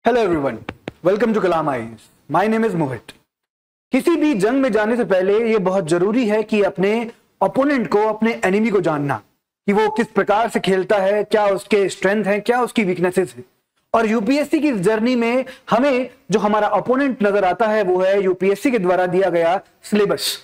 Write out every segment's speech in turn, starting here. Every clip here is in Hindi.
Hello everyone, welcome to Kalam Eyes. My name is Mohit. किसी भी जंग में जाने से पहले यह बहुत जरूरी है कि अपने ओपोनेंट को, अपने एनिमी को जानना कि वो किस प्रकार से खेलता है, क्या उसके स्ट्रेंथ है, क्या उसकी वीकनेसेस है। और यूपीएससी की जर्नी में हमें जो हमारा ओपोनेंट नजर आता है वो है यूपीएससी के द्वारा दिया गया सिलेबस।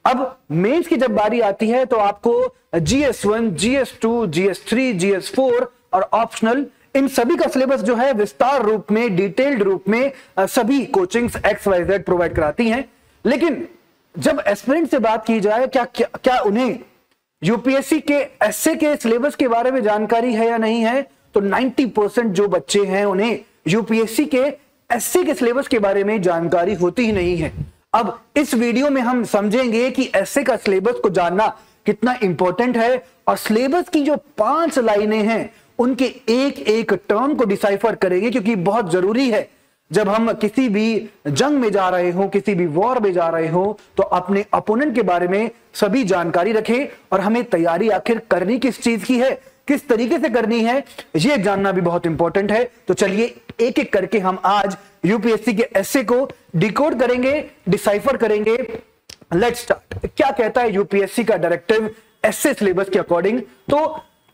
अब मेंस की जब बारी आती है तो आपको GS1, GS2, GS3, GS4 और ऑप्शनल, इन सभी का सिलेबस जो है विस्तार रूप में, डिटेल्ड रूप में सभी कोचिंग्स XYZ प्रोवाइड कराती हैं। लेकिन जब एस्पिरेंट से बात की जाए क्या उन्हें यूपीएससी के एसए के सिलेबस के बारे में जानकारी है या नहीं है, तो 90% जो बच्चे हैं उन्हें यूपीएससी के एसए के सिलेबस के बारे में जानकारी होती ही नहीं है। अब इस वीडियो में हम समझेंगे कि एसए का सिलेबस को जानना कितना इंपॉर्टेंट है और सिलेबस की जो 5 लाइनें हैं उनके एक एक टर्म को डिसाइफर करेंगे, क्योंकि बहुत जरूरी है जब हम किसी भी जंग में जा रहे हो, किसी भी वॉर में जा रहे हो, तो अपने अपोनेंट के बारे में सभी जानकारी रखें और हमें तैयारी आखिर करनी किस चीज की है, किस तरीके से करनी है, यह जानना भी बहुत इंपॉर्टेंट है। तो चलिए एक एक करके हम आज यूपीएससी के एसए को डिकोड करेंगे, डिसाइफर करेंगे। Let's start. क्या कहता है यूपीएससी का डायरेक्टिव एसए सिलेबस के अकॉर्डिंग? तो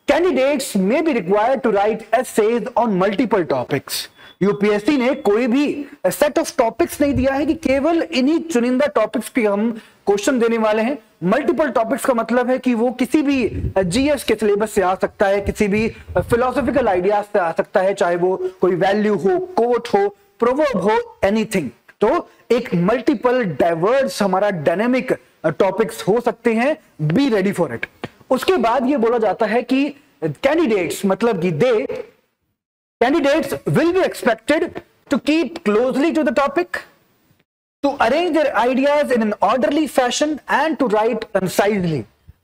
candidates may be required to write essays on multiple topics. UPSC ने कोई भी सेट ऑफ टॉपिक्स नहीं दिया है कि केवल इन्हीं चुनिंदा टॉपिक्स के हम क्वेश्चन देने वाले हैं। मल्टीपल टॉपिक्स का मतलब है कि वो किसी भी जीएस के सिलेबस से आ सकता है, किसी भी फिलोसॉफिकल आइडियाज से आ सकता है, चाहे वो कोई वैल्यू हो, कोट हो, प्रोवर्ब हो, एनीथिंग। तो एक मल्टीपल डाइवर्स हमारा डायनेमिक टॉपिक्स हो सकते हैं। Be ready for it. उसके बाद ये बोला जाता है कि कैंडिडेट्स, मतलब कि candidates will be expected to keep closely to the topic, to arrange their ideas in an orderly fashion and to write concisely,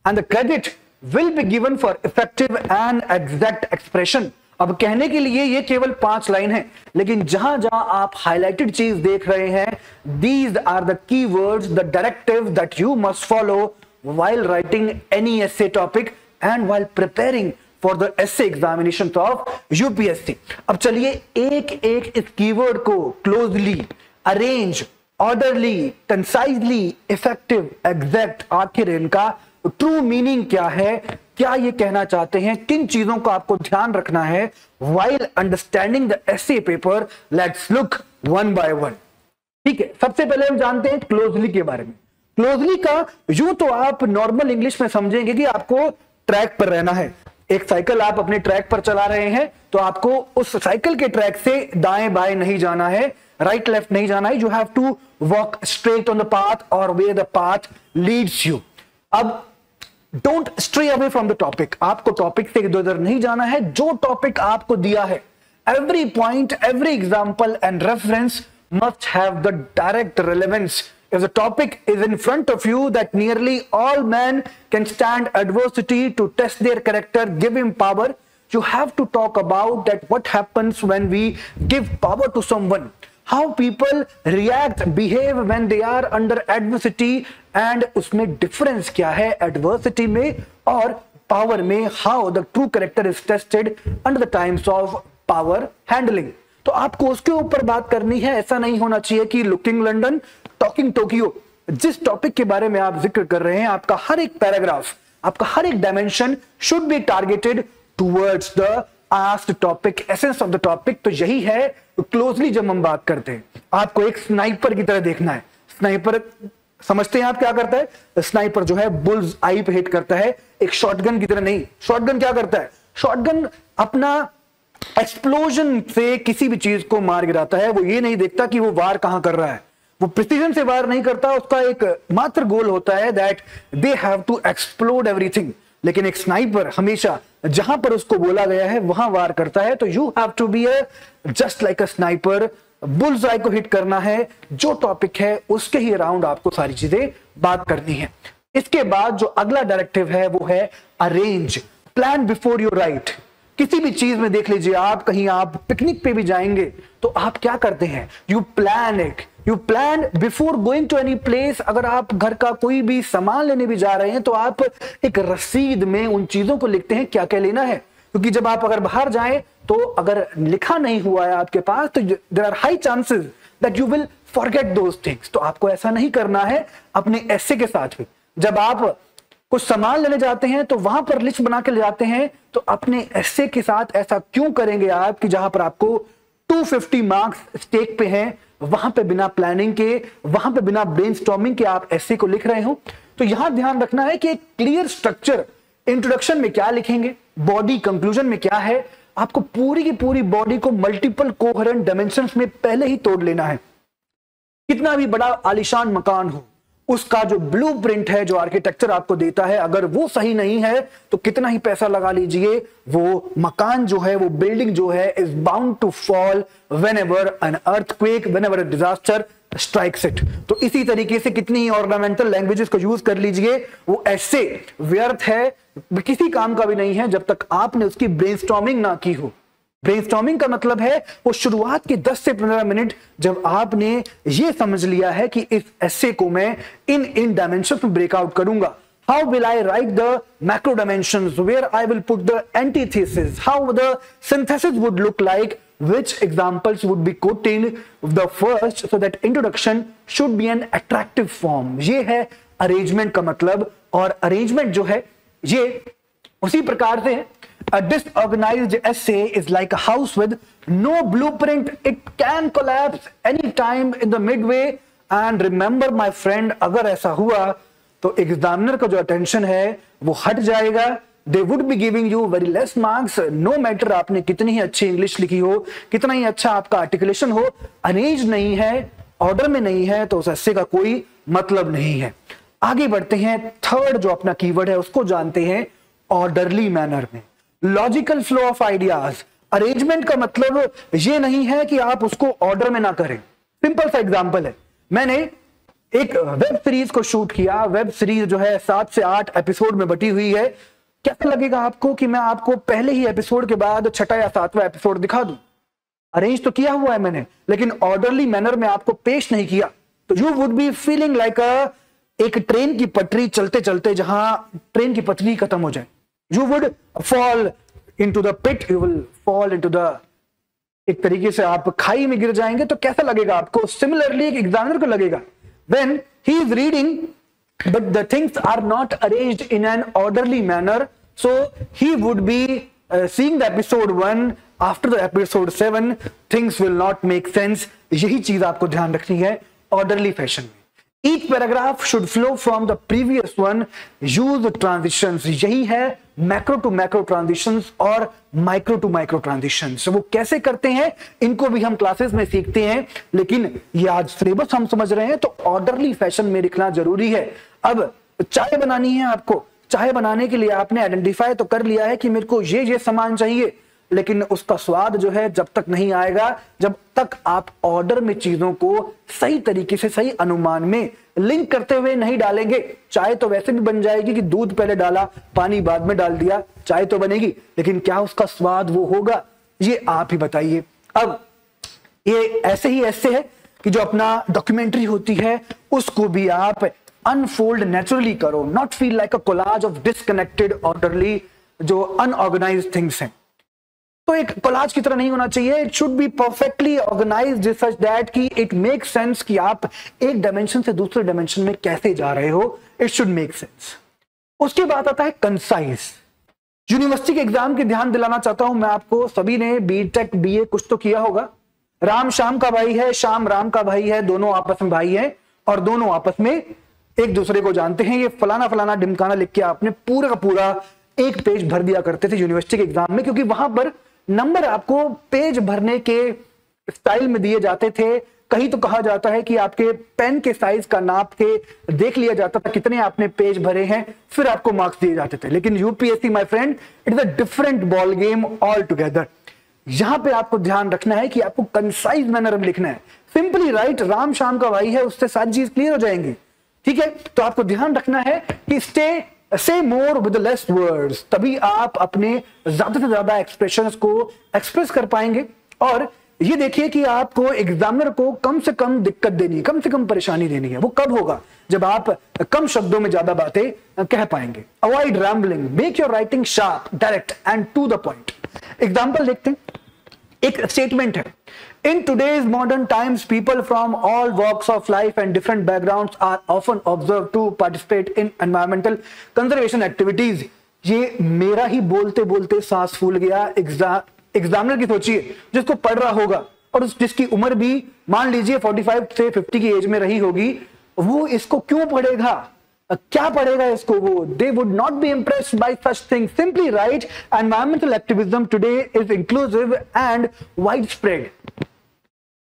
and the credit will be given for effective and exact expression। अब कहने के लिए ये केवल 5 लाइन है, लेकिन जहां जहां आप हाईलाइटेड चीज देख रहे हैं, these are the keywords, the directive that you must follow while writing any essay topic and while preparing for the essay examinations of UPSC। अब चलिए एक एक इस कीवर्ड को closely, arrange, orderly, concisely, effective, exact, आखिर इनका ट्रू मीनिंग क्या है, क्या ये कहना चाहते हैं, किन चीजों का आपको ध्यान रखना है while understanding the essay paper. Let's look one by one. ठीक है, सबसे पहले हम जानते हैं क्लोजली के बारे में। क्लोजली का यूं तो आप नॉर्मल इंग्लिश में समझेंगे कि आपको ट्रैक पर रहना है। एक साइकिल आप अपने ट्रैक पर चला रहे हैं तो आपको उस साइकिल के ट्रैक से दाएं बाएं नहीं जाना है, राइट लेफ्ट नहीं जाना है। You have to walk straight on the path और way the path leads you. अब don't stray away from the topic. आपको टॉपिक से इधर उधर नहीं जाना है। जो टॉपिक आपको दिया है, every point, every example and reference must have the direct relevance. If the topic is in front of you that nearly all men can stand adversity to test their character, give him power, you have to talk about that what happens when we give power to someone, how people react, behave when they are under adversity, and उसमें difference क्या है adversity में और power में, how the true character is tested under the times of power handling। तो आपको उसके ऊपर बात करनी है। ऐसा नहीं होना चाहिए कि लुकिंग लंदन टॉकिंग टोक्यो। जिस टॉपिक के बारे में आप जिक्र कर रहे हैं, आपका हर एक पैराग्राफ, आपका हर एक dimension should be targeted towards the asked topic, essence of the topic. तो यही है क्लोजली जब हम बात करते हैं, आपको एक स्नाइपर की तरह देखना है। स्नाइपर समझते हैं आप क्या करता है? स्नाइपर जो है बुल्स आई पे हिट करता है, एक शॉटगन की तरह नहीं। शॉटगन क्या करता है? शॉटगन अपना एक्सप्लोजन से किसी भी चीज को मार गिराता है। वो ये नहीं देखता कि वो वार कहां कर रहा है, वो प्रिसीजन से वार नहीं करता। उसका एक मात्र गोल होता है that they have to explode everything. लेकिन एक स्नाइपर हमेशा जहां पर उसको बोला गया है वहां वार करता है। तो you have to be just like a sniper. Bull's eye को हिट करना है, जो टॉपिक है उसके ही अराउंड आपको सारी चीजें बात करनी है। इसके बाद जो अगला डायरेक्टिव है वो है arrange, plan before you right. किसी भी चीज में देख लीजिए, आप कहीं आप पिकनिक पे भी जाएंगे तो आप क्या करते हैं? You plan it, you plan before going to any place. अगर आप घर का कोई भी सामान लेने भी जा रहे हैं तो आप एक रसीद में उन चीजों को लिखते हैं क्या क्या लेना है, क्योंकि जब आप अगर बाहर जाएं तो अगर लिखा नहीं हुआ है आपके पास तो there are high chances that you will forget those things. तो आपको ऐसा नहीं करना है अपने एसे के साथ भी। जब आप कुछ सामान लेने जाते हैं तो वहां पर लिस्ट बना के ले जाते हैं, तो अपने एसे के साथ ऐसा क्यों करेंगे आप कि जहां पर आपको 250 मार्क्स स्टेक पे हैं, वहां पे बिना प्लानिंग के, वहां पे बिना ब्रेनस्टॉर्मिंग के आप एसे को लिख रहे हो। तो यहां ध्यान रखना है कि एक क्लियर स्ट्रक्चर, इंट्रोडक्शन में क्या लिखेंगे, बॉडी कंक्लूजन में क्या है, आपको पूरी की पूरी बॉडी को मल्टीपल कोहेरेंट डायमेंशंस में पहले ही तोड़ लेना है। कितना भी बड़ा आलीशान मकान हो, उसका जो ब्लूप्रिंट है, जो आर्किटेक्चर आपको देता है, अगर वो सही नहीं है तो कितना ही पैसा लगा लीजिए, वो मकान जो है, वो बिल्डिंग जो है is bound to fall whenever an earthquake, whenever a disaster strikes it. तो इसी तरीके से कितनी ही ऑर्नामेंटल लैंग्वेजेस को यूज कर लीजिए, वो ऐसे व्यर्थ है, किसी काम का भी नहीं है जब तक आपने उसकी ब्रेनस्टॉर्मिंग ना की हो। ब्रेनस्टॉर्मिंग का मतलब है वो शुरुआत के 10 से 15 मिनट जब आपने ये समझ लिया है कि इस एसे को मैं इन डायमेंशंस में ब्रेकआउट करूंगा। How will I write the macro dimensions, where I will put the antithesis, how the synthesis would look like, which examples would be quoted in the first, so that introduction should be an attractive form। ये है अरेंजमेंट का मतलब, और अरेंजमेंट जो है ये उसी प्रकार से है। A disorganized essay is like a house with no blueprint. It can collapse any time in the midway. And remember my friend, अगर ऐसा हुआ तो एग्जामिनर का जो अटेंशन है वो हट जाएगा। They would be giving you very less marks, no matter आपने कितनी ही अच्छी इंग्लिश लिखी हो, कितना ही अच्छा आपका आर्टिकुलेशन हो, अरेंज नहीं है, ऑर्डर में नहीं है, तो उस एसे का कोई मतलब नहीं है। आगे बढ़ते हैं, थर्ड जो अपना कीवर्ड है उसको जानते हैं, ऑर्डरली मैनर में, logical flow of ideas. Arrangement का मतलब ये नहीं है कि आप उसको ऑर्डर में ना करें। सिंपल सा एग्जांपल है, मैंने एक वेब सीरीज को शूट किया, वेब सीरीज जो है 7 से 8 एपिसोड में बटी हुई है। कैसा लगेगा आपको कि मैं आपको पहले ही एपिसोड के बाद 6वां या 7वां एपिसोड दिखा दूं? अरेंज तो किया हुआ है मैंने, लेकिन ऑर्डरली मैनर में आपको पेश नहीं किया। तो you would be feeling like एक ट्रेन की पटरी चलते चलते जहां ट्रेन की पटरी खत्म हो जाए, you would fall into the pit, you will fall into the, एक तरीके से आप खाई में गिर जाएंगे। तो कैसा लगेगा आपको? सिमिलरली एक एग्जामिनर को लगेगा, when he is reading but the things are not arranged in an orderly manner, so he would be seeing the episode 1, after the episode 7 things will not make sense। यही चीज आपको ध्यान रखनी है orderly fashion में। Each paragraph should flow from the previous one, use transitions। यही है मैक्रो टू मैक्रो ट्रांजिशंस और माइक्रो टू माइक्रो ट्रांजिशंस। वो कैसे करते हैं इनको भी हम क्लासेस में सीखते हैं, लेकिन ये आज सिलेबस हम समझ रहे हैं तो ऑर्डरली फैशन में लिखना जरूरी है। अब चाय बनानी है आपको, चाय बनाने के लिए आपने आइडेंटिफाई तो कर लिया है कि मेरे को ये सामान चाहिए, लेकिन उसका स्वाद जो है जब तक नहीं आएगा जब तक आप ऑर्डर में चीजों को सही तरीके से, सही अनुमान में लिंक करते हुए नहीं डालेंगे। चाय तो वैसे भी बन जाएगी कि दूध पहले डाला, पानी बाद में डाल दिया, चाय तो बनेगी, लेकिन क्या उसका स्वाद वो होगा, ये आप ही बताइए। अब ये ऐसे ही ऐसे है कि जो अपना डॉक्यूमेंट्री होती है उसको भी आप अनफोल्ड नेचुरली करो, not feel like a collage of disconnected orderly जो अनऑर्गेनाइज्ड थिंग्स हैं। तो एक कोलाज की तरह नहीं होना चाहिए, it should be perfectly organised such that कि इट मेक सेंस कि आप एक डायमेंशन से दूसरे डायमेंशन में कैसे जा रहे हो, इट शुड मेक सेंस। उसके बाद आता है कंसाइज। यूनिवर्सिटी के एग्जाम की ध्यान दिलाना चाहता हूं मैं आपको, सभी ने बीटेक बीए कुछ तो किया होगा। राम श्याम का भाई है, श्याम राम का भाई है, दोनों आपस में भाई हैं और दोनों आपस में एक दूसरे को जानते हैं। ये फलाना फलाना ढिमकाना लिख के आपने पूरा का पूरा एक पेज भर दिया करते थे यूनिवर्सिटी के एग्जाम में, क्योंकि वहां पर नंबर आपको पेज भरने के स्टाइल में दिए जाते थे। कहीं तो कहा जाता है कि आपके पेन के साइज का नाप के देख लिया जाता था कितने आपने पेज भरे हैं, फिर आपको मार्क्स दिए जाते थे। लेकिन UPSC my friend, it is a different ball game all together. यहां पे आपको ध्यान रखना है कि आपको कंसाइज मैनर में लिखना है। सिंपली राइट, राम श्याम का भाई है, उससे सारी चीज क्लियर हो जाएंगी। ठीक है, तो आपको ध्यान रखना है कि से मोर विद लेस वर्ड्स, तभी आप अपने ज्यादा से ज्यादा एक्सप्रेशंस को एक्सप्रेस कर पाएंगे। और ये देखिए कि आपको एग्जामिनर को कम से कम दिक्कत देनी है, कम से कम परेशानी देनी है। वो कब होगा? जब आप कम शब्दों में ज्यादा बातें कह पाएंगे। Avoid rambling, make your writing sharp, direct and to the point. Example देखते हैं। एक स्टेटमेंट है, in today's modern times people from all walks of life and different backgrounds are often observe to participate in environmental conservation activities. ये मेरा ही बोलते बोलते सांस फूल गया। एग्जामिनर की सोचिए, जिसको पढ़ रहा होगा और जिसकी उम्र भी मान लीजिए 45 से 50 की एज में रही होगी, वो इसको क्यों पढ़ेगा? क्या पढ़ेगा इसको? वो they would not be impressed by such things. Simply right, environmental activism today is inclusive and widespread.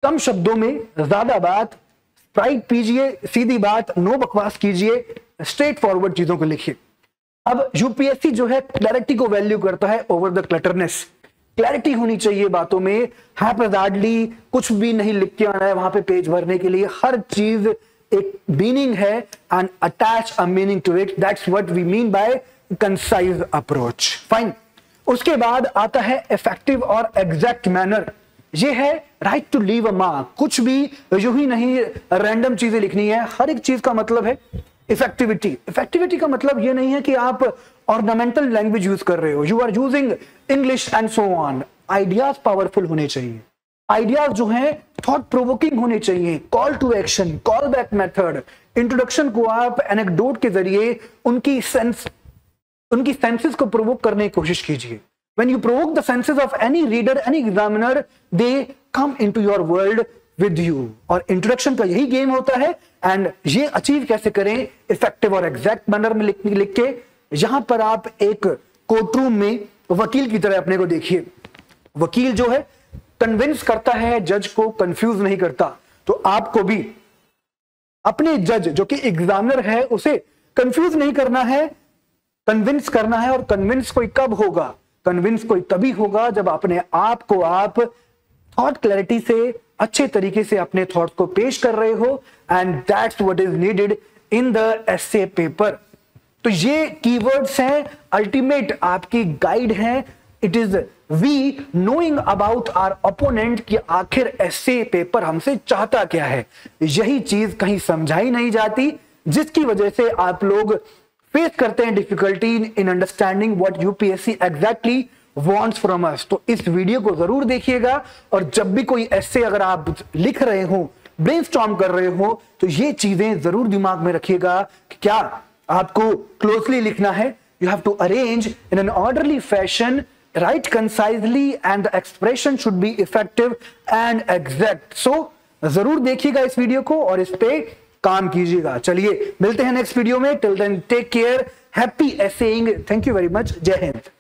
कम शब्दों में ज्यादा बात, स्प्राइट पीजिए, सीधी बात, नो बकवास कीजिए, स्ट्रेट फॉरवर्ड चीजों को लिखिए। अब यूपीएससी जो है क्लैरिटी को वैल्यू करता है ओवर द क्लटरनेस। क्लैरिटी होनी चाहिए बातों में, हैप्पीली कुछ भी नहीं लिख के आना है वहां पे पेज भरने के लिए। हर चीज एक मीनिंग है and attach a meaning to it. That's what we mean by concise approach. Fine. उसके बाद आता है इफेक्टिव और एग्जैक्ट मैनर। ये है right to leave a mark. कुछ भी यूं ही नहीं रैंडम चीजें लिखनी है। हर एक चीज का मतलब है इफेक्टिविटी। इफेक्टिविटी का मतलब ये नहीं है कि आप ऑर्नामेंटल लैंग्वेज यूज कर रहे हो, you are using English and so on. Ideas powerful होने चाहिए। आइडियाज जो हैं थॉट प्रोवोकिंग होने चाहिए। Call to action, call back method. Introduction को आप एनेक्डोट के जरिए उनकी सेंसेस को प्रोवोक करने की कोशिश कीजिए। When you provoke the senses of any reader, any examiner, they come into your world with you। और इंट्रोडक्शन का यही गेम होता है। एंड ये अचीव कैसे करें? इफेक्टिव और एग्जैक्ट मैनर में लिख के। यहां पर आप एक कोर्टरूम में वकील की तरह अपने को देखिए। वकील जो है कन्विंस करता है, जज को कंफ्यूज नहीं करता। तो आपको भी अपने जज जो कि एग्जामिनर है उसे कंफ्यूज नहीं करना है, कन्विंस करना है। और कन्विंस कोई कब होगा? कन्विंस कोई तभी होगा जब अपने आप को आप थॉट क्लैरिटी से अच्छे तरीके से अपने थॉट्स को पेश कर रहे हो। And that's what is needed in the essay paper. तो ये कीवर्ड्स हैं, अल्टीमेट आपकी गाइड है। It is we knowing about our opponent कि आखिर एसे पेपर हमसे चाहता क्या है। यही चीज कहीं समझाई नहीं जाती, जिसकी वजह से आप लोग फेस करते हैं difficulty in understanding what UPSC exactly wants from us. तो इस वीडियो को जरूर देखिएगा। और जब भी कोई एसे अगर आप लिख रहे हो, ब्रेनस्टॉर्म कर रहे हो, तो ये चीजें जरूर दिमाग में रखिएगा कि क्या आपको क्लोजली लिखना है। You have to arrange in an orderly fashion, right concisely, and the expression should be effective and exact. So जरूर देखिएगा इस वीडियो को और इस पे काम कीजिएगा। चलिए मिलते हैं नेक्स्ट वीडियो में। Till then take care, happy essaying. Thank you very much. Jai Hind.